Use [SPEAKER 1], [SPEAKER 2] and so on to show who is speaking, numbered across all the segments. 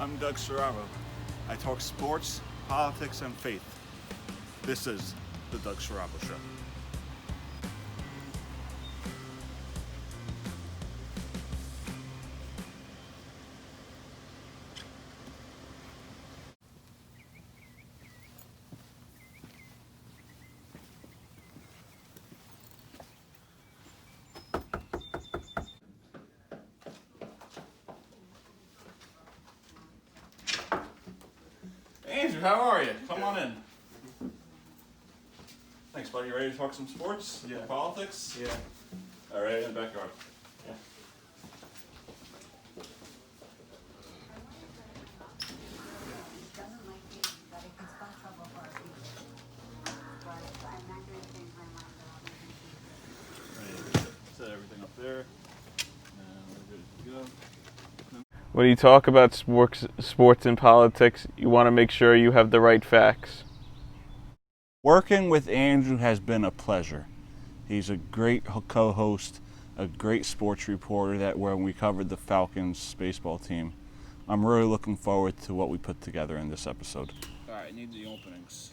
[SPEAKER 1] I'm Doug Siravo. I talk sports, politics, and faith. This is the Doug Siravo Show. Andrew, how are you? Come on in. Thanks, buddy. You ready to talk some sports?
[SPEAKER 2] Yeah.
[SPEAKER 1] Politics?
[SPEAKER 2] Yeah.
[SPEAKER 1] All right, in the backyard.
[SPEAKER 2] Yeah.
[SPEAKER 1] Set everything up there. And we're good to go.
[SPEAKER 3] When you talk about sports and politics, you want to make sure you have the right facts.
[SPEAKER 1] Working with Andrew has been a pleasure. He's a great co-host, a great sports reporter that when we covered the Falcons baseball team. I'm really looking forward to what we put together in this episode. All right, I need the openings.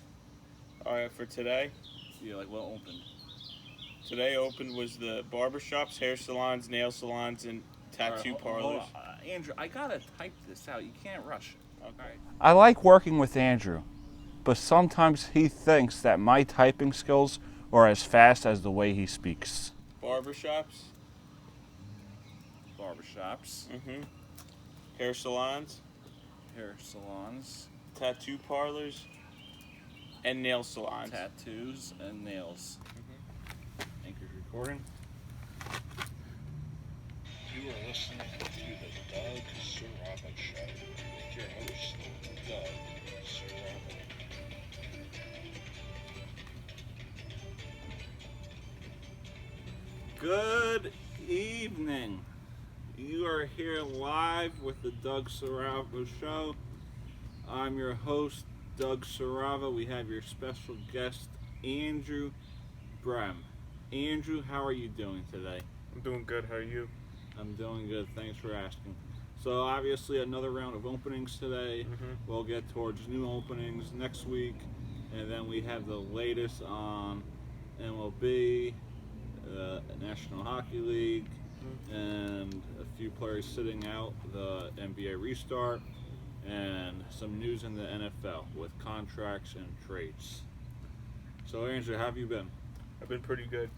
[SPEAKER 3] All right, for today,
[SPEAKER 1] Yeah, like what opened?
[SPEAKER 3] today opened was the barbershops, hair salons, nail salons, and tattoo parlors.
[SPEAKER 1] Andrew, I gotta type this out. You can't rush it.
[SPEAKER 3] Okay.
[SPEAKER 1] I like working with Andrew, but sometimes he thinks that my typing skills are as fast as the way he speaks.
[SPEAKER 3] Barbershops,
[SPEAKER 1] Barbershops,
[SPEAKER 3] hair salons,
[SPEAKER 1] hair salons,
[SPEAKER 3] tattoo parlors, and nail salons.
[SPEAKER 1] tattoos, and nails. Anchor's recording.
[SPEAKER 4] You are listening to the Doug Siravo Show with your host, Doug Siravo.
[SPEAKER 1] Good evening. You are here live with the Doug Siravo Show. I'm your host, Doug Siravo. We have your special guest, Andrew Brehm. Andrew, how are you doing today?
[SPEAKER 3] I'm doing good. How are you?
[SPEAKER 1] I'm doing good. Thanks for asking. So obviously another round of openings today. We'll get towards new openings next week, and then we have the latest on MLB, National Hockey League, and a few players sitting out the NBA restart, and some news in the NFL with contracts and trades. So Andrew, how have you been?
[SPEAKER 3] I've been pretty good.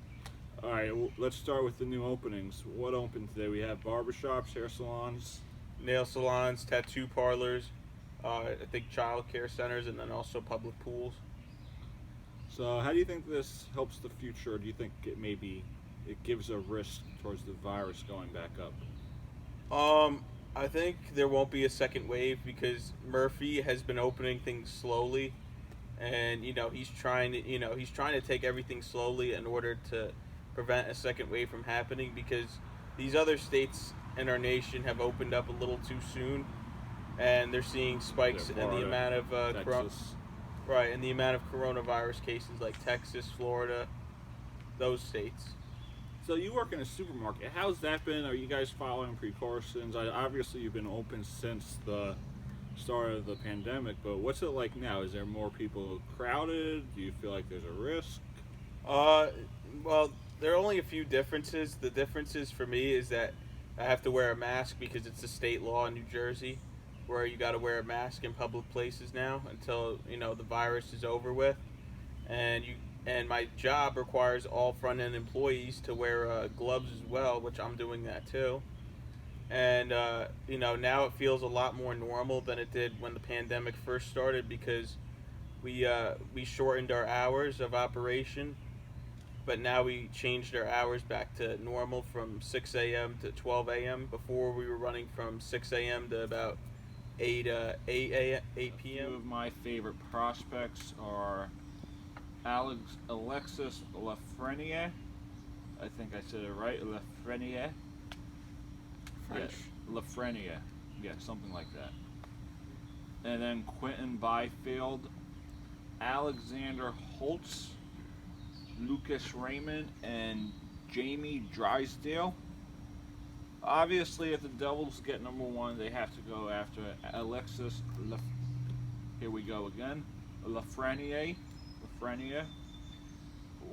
[SPEAKER 1] All right, let's start with the new openings. What opened today? We have barbershops, hair salons.
[SPEAKER 3] Nail salons, tattoo parlors, I think child care centers, and then also public pools.
[SPEAKER 1] So how do you think this helps the future, or do you think it gives a risk towards the virus going back up?
[SPEAKER 3] I think there won't be a second wave because Murphy has been opening things slowly, and he's trying to take everything slowly in order to prevent a second wave from happening, because these other states in our nation have opened up a little too soon, and they're seeing spikes in the amount of in the amount of coronavirus cases, like Texas, Florida, those states.
[SPEAKER 1] So you work in a supermarket. How's that been? Are you guys following precautions? Obviously, you've been open since the start of the pandemic, but what's it like now? Is there more people crowded? Do you feel like there's a risk?
[SPEAKER 3] Well, there are only a few differences. The differences for me is that I have to wear a mask because it's a state law in New Jersey where you got to wear a mask in public places now until the virus is over with, and my job requires all front-end employees to wear gloves as well, which I'm doing that too. And now it feels a lot more normal than it did when the pandemic first started, because we shortened our hours of operation, but now we changed our hours back to normal from 6 a.m. to 12 a.m. Before we were running from 6 a.m. to about 8 p.m.
[SPEAKER 1] Two of my favorite prospects are Alexis Lafreniere. I think I said it right. Lafreniere.
[SPEAKER 2] French.
[SPEAKER 1] Yeah, Lafreniere. Yeah, something like that. And then Quentin Byfield, Alexander Holtz, Lucas Raymond, and Jamie Drysdale. Obviously, if the Devils get number one, they have to go after Alexis. Here we go again. Lafreniere,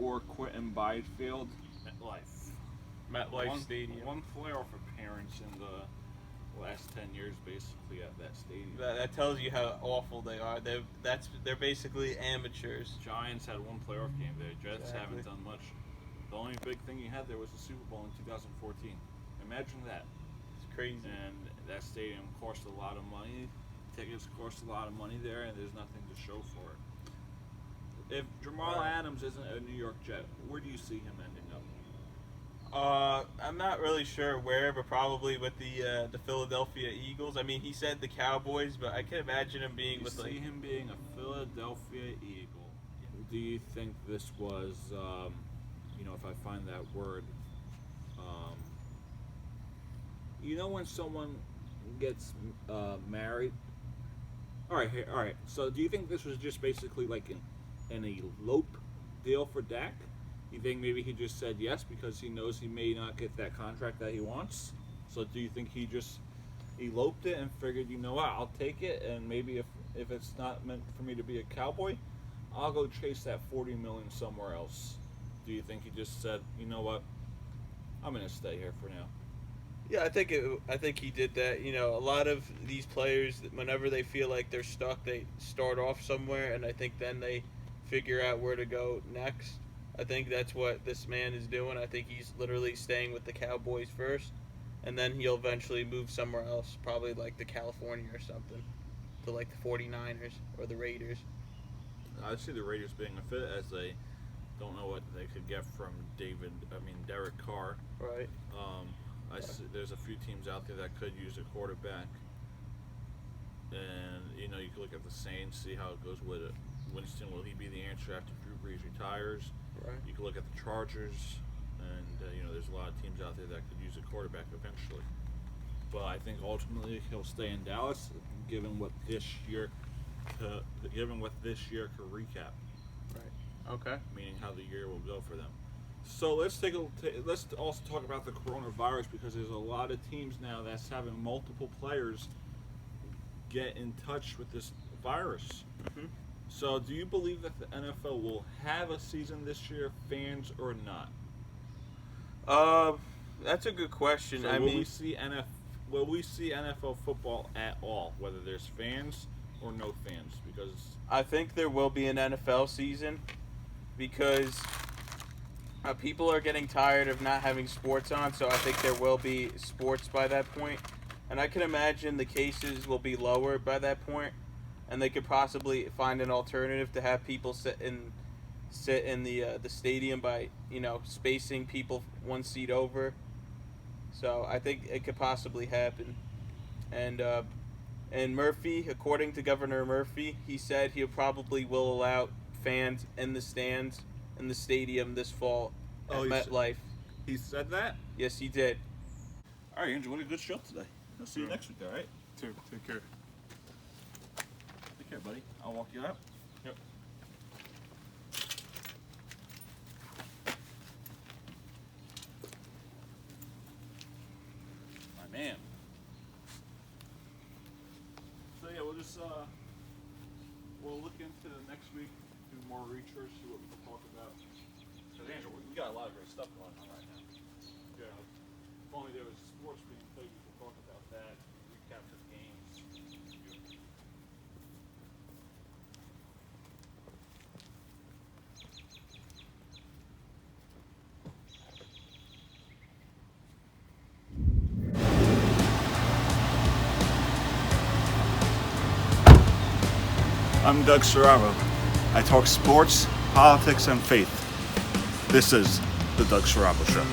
[SPEAKER 1] or Quentin Byfield.
[SPEAKER 3] MetLife Stadium.
[SPEAKER 1] One playoff appearance in the last 10 years, basically, at that stadium.
[SPEAKER 3] That tells you how awful they are. They're basically amateurs.
[SPEAKER 1] Giants had one playoff game there. Jets
[SPEAKER 3] Exactly.
[SPEAKER 1] haven't done much. The only big thing you had there was the Super Bowl in 2014. Imagine that.
[SPEAKER 3] It's crazy.
[SPEAKER 1] And that stadium cost a lot of money. Tickets cost a lot of money there, and there's nothing to show for it. If Jamal Adams isn't a New York Jet, where do you see him ending up?
[SPEAKER 3] I'm not really sure where, but probably with the Philadelphia Eagles. I mean, he said the Cowboys, but I can imagine him being
[SPEAKER 1] You
[SPEAKER 3] with
[SPEAKER 1] see him being a Philadelphia Eagle. Do you think this was, if I find that word, when someone gets married? All right. So do you think this was just basically like an elope deal for Dak? You think maybe he just said yes because he knows he may not get that contract that he wants? So do you think he just eloped it and figured, I'll take it, and maybe if it's not meant for me to be a Cowboy, I'll go chase that $40 million somewhere else? Do you think he just said, you know what, I'm gonna stay here for now?
[SPEAKER 3] Yeah, I think he did that. A lot of these players, whenever they feel like they're stuck, they start off somewhere, and I think then they figure out where to go next. I think that's what this man is doing. I think he's literally staying with the Cowboys first, and then he'll eventually move somewhere else, probably like the California or something, to like the 49ers or the Raiders.
[SPEAKER 1] I see the Raiders being a fit, as they don't know what they could get from Derek Carr.
[SPEAKER 3] Right.
[SPEAKER 1] I see there's a few teams out there that could use a quarterback, and you can look at the Saints, see how it goes with it. Winston, will he be the answer after Drew Brees retires?
[SPEAKER 3] Right.
[SPEAKER 1] You can look at the Chargers, and there's a lot of teams out there that could use a quarterback eventually. But I think ultimately he'll stay in Dallas, given what this year could recap.
[SPEAKER 3] Right. Okay.
[SPEAKER 1] Meaning how the year will go for them. So let's also talk about the coronavirus, because there's a lot of teams now that's having multiple players get in touch with this virus.
[SPEAKER 3] Mm-hmm.
[SPEAKER 1] So do you believe that the NFL will have a season this year, fans or not?
[SPEAKER 3] That's a good question.
[SPEAKER 1] So will we see NFL football at all, whether there's fans or no fans? Because
[SPEAKER 3] I think there will be an NFL season, because people are getting tired of not having sports on, so I think there will be sports by that point. And I can imagine the cases will be lower by that point, and they could possibly find an alternative to have people sit in the stadium by spacing people one seat over. So I think it could possibly happen. And Murphy, according to Governor Murphy, he said he probably will allow fans in the stands in the stadium this fall at MetLife.
[SPEAKER 1] He said that?
[SPEAKER 3] Yes, he did.
[SPEAKER 1] All right, Andrew, what a good show today. I'll see you next week, all right?
[SPEAKER 2] Take care.
[SPEAKER 1] Take care, buddy. I'll walk you out.
[SPEAKER 2] Yep.
[SPEAKER 1] My man. So yeah, we'll look into next week, do more research, see what we can talk about. Because Andrew, we got a lot of great stuff going on right now. Yeah. If only there was sports being played, we could talk about that, recap the games. I'm Doug Siravo. I talk sports, politics, and faith. This is the Doug Siravo Show.